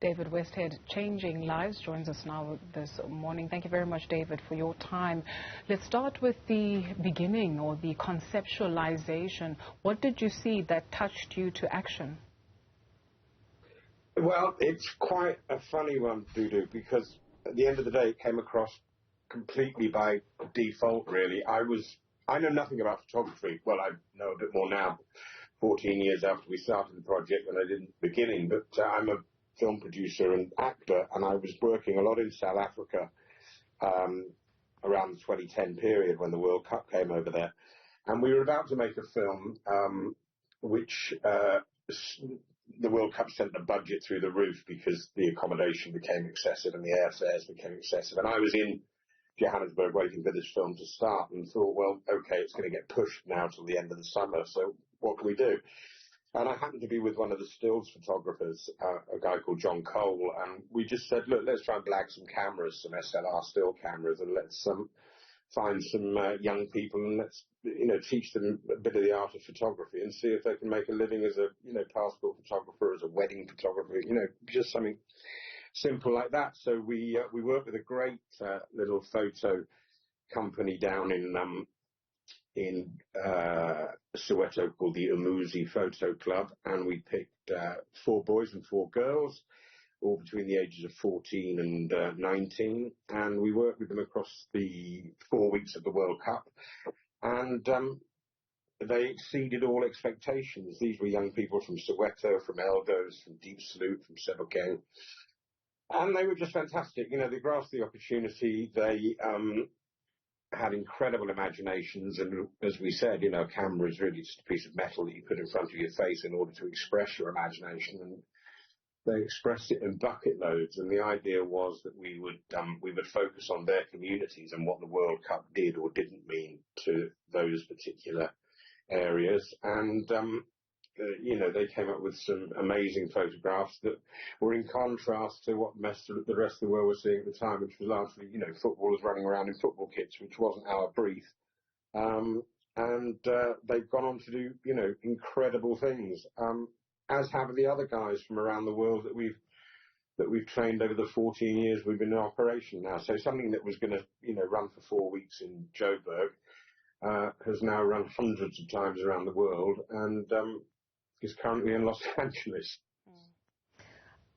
David Westhead, Changing Lives, joins us now this morning. Thank you very much, David, for your time. Let's start with the beginning, or the conceptualization. What did you see that touched you to action? Well, it's quite a funny one, Dudu, because at the end of the day, it came across completely by default, really. I know nothing about photography. Well, I know a bit more now, 14 years after we started the project, than I did in the beginning, but I'm a film producer and actor, and I was working a lot in South Africa around the 2010 period when the World Cup came over there. And we were about to make a film which the World Cup sent the budget through the roof because the accommodation became excessive and the airfares became excessive. And I was in Johannesburg waiting for this film to start and thought, well, okay, it's going to get pushed now till the end of the summer, so what can we do? And I happened to be with one of the stills photographers, a guy called John Cole, and we just said, look, let's try and blag some cameras, some SLR still cameras, and let's find some young people and let's, teach them a bit of the art of photography and see if they can make a living as a, passport photographer, as a wedding photographer, just something simple like that. So we worked with a great little photo company down in Soweto called the Umuzi Photo Club, and we picked 4 boys and 4 girls, all between the ages of 14 and 19, and we worked with them across the 4 weeks of the World Cup, and they exceeded all expectations. These were young people from Soweto, from Eldos, from Deep Sloot, from Sebokeng, and they were just fantastic. They grasped the opportunity. They had incredible imaginations, and as we said, a camera is really just a piece of metal that you put in front of your face in order to express your imagination, and they expressed it in bucket loads. And the idea was that we would focus on their communities and what the World Cup did or didn't mean to those particular areas. And they came up with some amazing photographs that were in contrast to what the rest of the world was seeing at the time, which was largely, footballers running around in football kits, which wasn't our brief. And they've gone on to do, incredible things, as have the other guys from around the world that we've trained over the 14 years we've been in operation now. So something that was going to, run for 4 weeks in Joburg has now run hundreds of times around the world, and is currently in Los Angeles.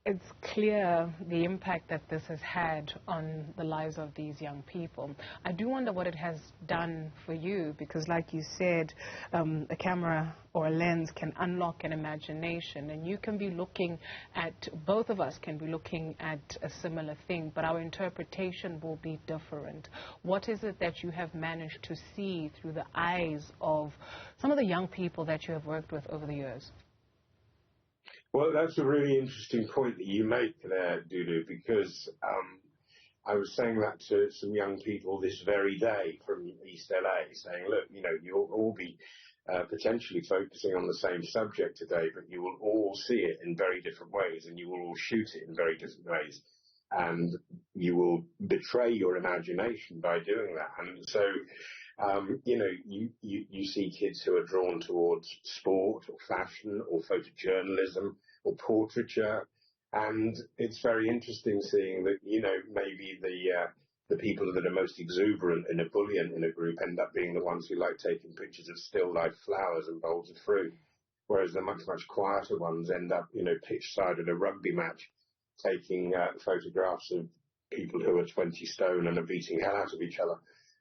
It's clear the impact that this has had on the lives of these young people. I do wonder what it has done for you, because like you said, a camera or a lens can unlock an imagination, and you can be looking at, both of us can be looking at a similar thing, but our interpretation will be different. What is it that you have managed to see through the eyes of some of the young people that you have worked with over the years? Well, that's a really interesting point that you make there, Dudu, because I was saying that to some young people this very day from East LA, saying, look, you'll all be potentially focusing on the same subject today, but you will all see it in very different ways, and you will all shoot it in very different ways, and you will betray your imagination by doing that. And so, you see kids who are drawn towards sport or fashion or photojournalism or portraiture, and it's very interesting seeing that, maybe the people that are most exuberant and ebullient in a group end up being the ones who like taking pictures of still life flowers and bowls of fruit, whereas the much, much quieter ones end up, pitch side at a rugby match, taking photographs of people who are 20 stone and are beating hell out of each other.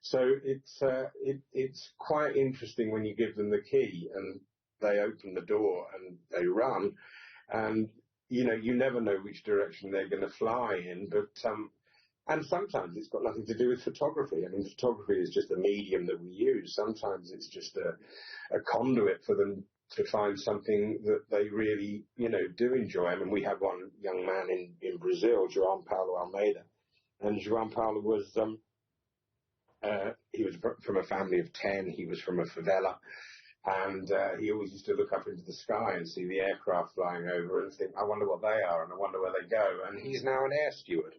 So it's quite interesting when you give them the key and they open the door and they run, and you never know which direction they're going to fly in. But and sometimes it's got nothing to do with photography. I mean, photography is just a medium that we use. Sometimes it's just a conduit for them to find something that they really do enjoy. I mean, we had one young man in Brazil, João Paulo Almeida, and João Paulo was he was from a family of 10. He was from a favela, and he always used to look up into the sky and see the aircraft flying over and think, I wonder what they are and I wonder where they go. And he's now an air steward.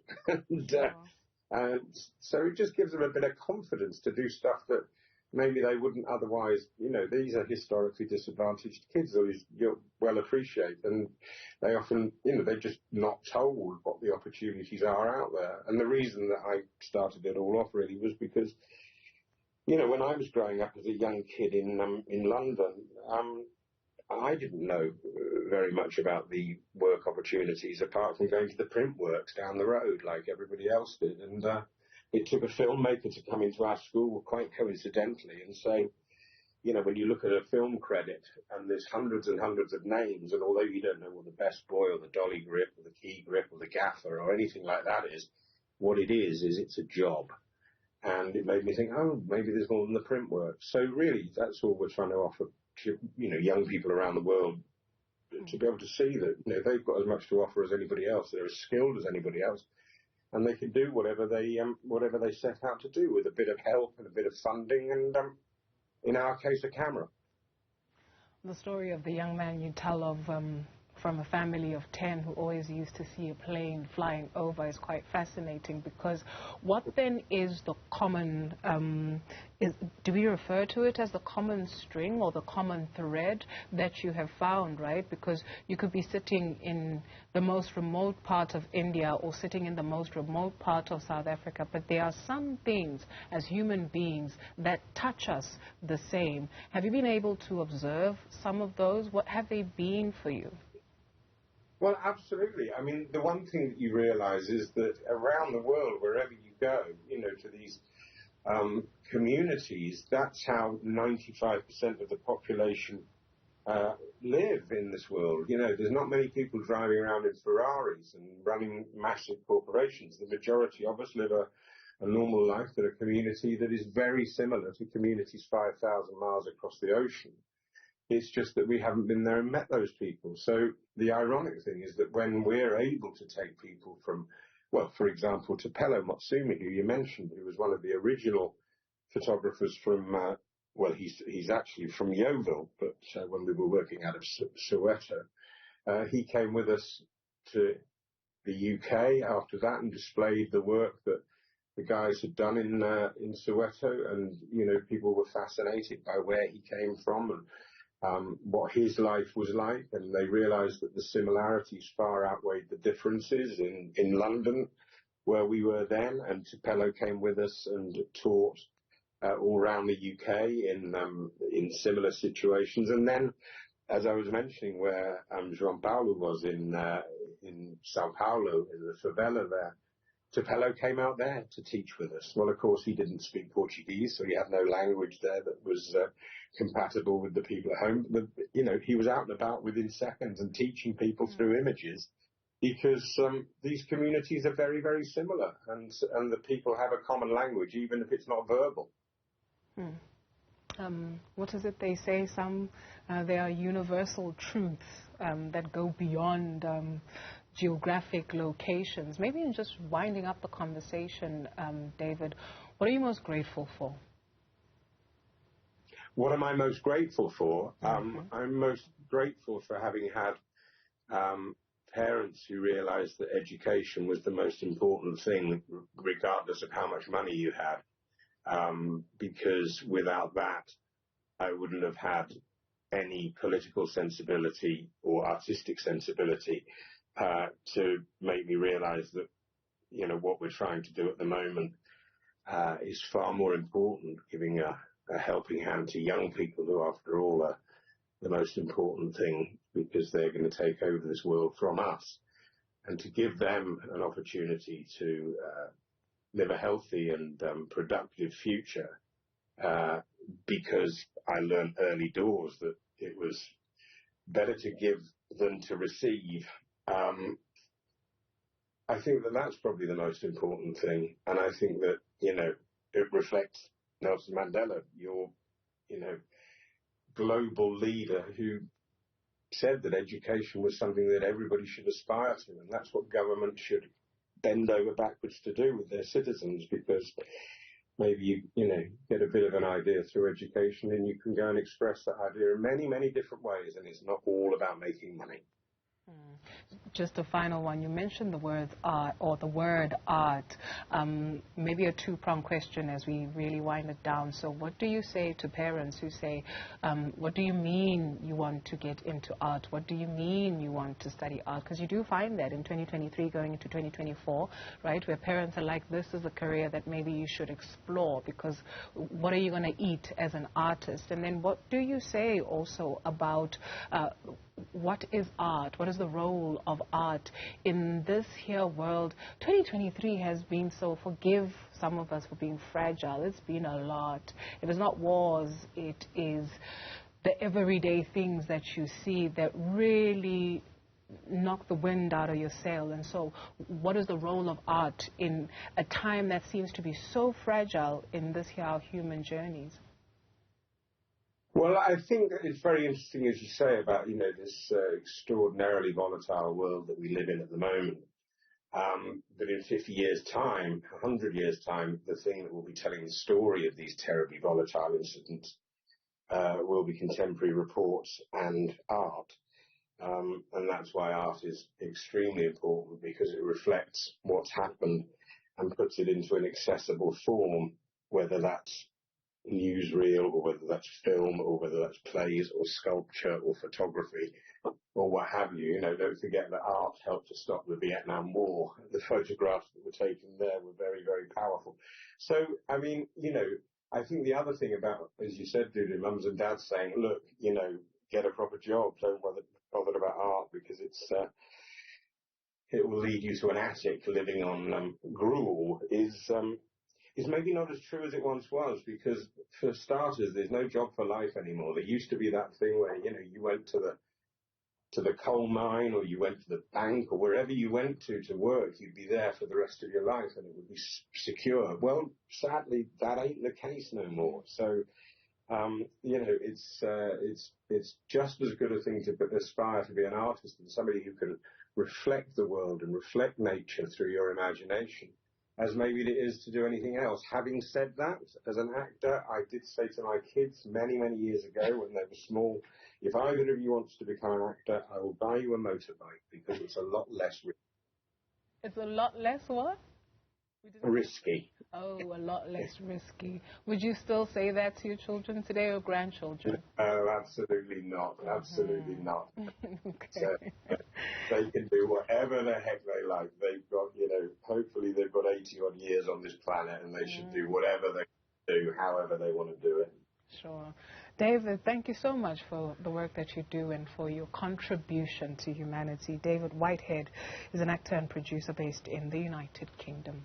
And so it just gives them a bit of confidence to do stuff that maybe they wouldn't otherwise, these are historically disadvantaged kids, as you'll well appreciate, and they often, they're just not told what the opportunities are out there. And the reason that I started it all off really was because, when I was growing up as a young kid in London, I didn't know very much about the work opportunities apart from going to the print works down the road like everybody else did. And it took a filmmaker to come into our school quite coincidentally and say, when you look at a film credit and there's hundreds and hundreds of names, and although you don't know what the best boy or the dolly grip or the key grip or the gaffer or anything like that is, what it is it's a job. And it made me think, oh, maybe there's more than the print work. So really, that's all we're trying to offer to, young people around the world, to be able to see that, they've got as much to offer as anybody else. They're as skilled as anybody else, and they can do whatever they set out to do with a bit of help and a bit of funding and, in our case, a camera. The story of the young man you tell of from a family of 10 who always used to see a plane flying over is quite fascinating, because what then is the common, do we refer to it as the common string or the common thread that you have found, right? Because you could be sitting in the most remote part of India or sitting in the most remote part of South Africa, but there are some things as human beings that touch us the same. Have you been able to observe some of those? What have they been for you? Well, absolutely. I mean, the one thing that you realize is that around the world, wherever you go, to these communities, that's how 95% of the population live in this world. There's not many people driving around in Ferraris and running massive corporations. The majority of us live a normal life in a community that is very similar to communities 5,000 miles across the ocean. It's just that we haven't been there and met those people. So the ironic thing is that when we're able to take people from, well, for example, Thapelo Motsumi, who you mentioned, who was one of the original photographers from, he's actually from Yeovil, but when we were working out of Soweto, he came with us to the UK after that and displayed the work that the guys had done in Soweto, and people were fascinated by where he came from and what his life was like, and they realized that the similarities far outweighed the differences in London, where we were then, and Thapelo came with us and taught all around the UK in similar situations. And then, as I was mentioning, where João Paulo was in Sao Paulo, in the favela there, Thapelo came out there to teach with us. Well, of course, he didn't speak Portuguese, so he had no language there that was compatible with the people at home. But, he was out and about within seconds and teaching people through images, because these communities are very, very similar, and the people have a common language, even if it's not verbal. What is it they say? There are universal truths that go beyond geographic locations. Maybe in just winding up the conversation, David, what are you most grateful for? What am I most grateful for? I'm most grateful for having had parents who realized that education was the most important thing, regardless of how much money you had. Because without that, I wouldn't have had any political sensibility or artistic sensibility to make me realize that, what we're trying to do at the moment is far more important, giving a helping hand to young people who, after all, are the most important thing, because they're going to take over this world from us, and to give them an opportunity to live a healthy and productive future, because I learned early doors that it was better to give than to receive. I think that that's probably the most important thing, and I think that, it reflects Nelson Mandela, your, global leader, who said that education was something that everybody should aspire to, and that's what government should bend over backwards to do with their citizens, because maybe you get a bit of an idea through education, and you can go and express that idea in many, many different ways, and it's not all about making money. Just a final one. You mentioned the words art, or the word art. Maybe a two-pronged question as we really wind it down. So what do you say to parents who say, what do you mean you want to get into art? What do you mean you want to study art? Because you do find that in 2023 going into 2024, right, where parents are like, this is a career that maybe you should explore, because what are you going to eat as an artist? And then what do you say also about what is art? What is the role of art in this here world? 2023 has been so, forgive some of us for being fragile. It's been a lot. If it's not wars, it is the everyday things that you see that really knock the wind out of your sail. And so what is the role of art in a time that seems to be so fragile in this here human journeys? Well, I think it's very interesting, as you say, about, this extraordinarily volatile world that we live in at the moment. But in 50 years' time, 100 years' time, the thing that will be telling the story of these terribly volatile incidents will be contemporary reports and art. And that's why art is extremely important, because it reflects what's happened and puts it into an accessible form, whether that's newsreel, or whether that's film, or whether that's plays or sculpture or photography or what have you. Don't forget that art helped to stop the Vietnam War. The photographs that were taken there were very, very powerful. So, I mean, I think the other thing about, as you said, Dudu, mums and dads saying, look, get a proper job, don't bother about art, because it will lead you to an attic living on gruel, is maybe not as true as it once was, because for starters, there's no job for life anymore. There used to be that thing where, you went to the coal mine, or you went to the bank, or wherever you went to work, you'd be there for the rest of your life and it would be secure. Well, sadly, that ain't the case no more. So, it's just as good a thing to aspire to be an artist and somebody who can reflect the world and reflect nature through your imagination, as maybe it is to do anything else. Having said that, as an actor, I did say to my kids many, many years ago when they were small, if either of you wants to become an actor, I will buy you a motorbike, because it's a lot less risky. It's a lot less what? Risky. Oh, a lot less risky. Would you still say that to your children today, or grandchildren? Oh, absolutely not. Absolutely not. Okay. So, they can do whatever the heck they like. They've got, hopefully they've got 80 odd years on this planet, and they should do whatever they do, however they want to do it. Sure. David, thank you so much for the work that you do and for your contribution to humanity. David Westhead is an actor and producer based in the United Kingdom.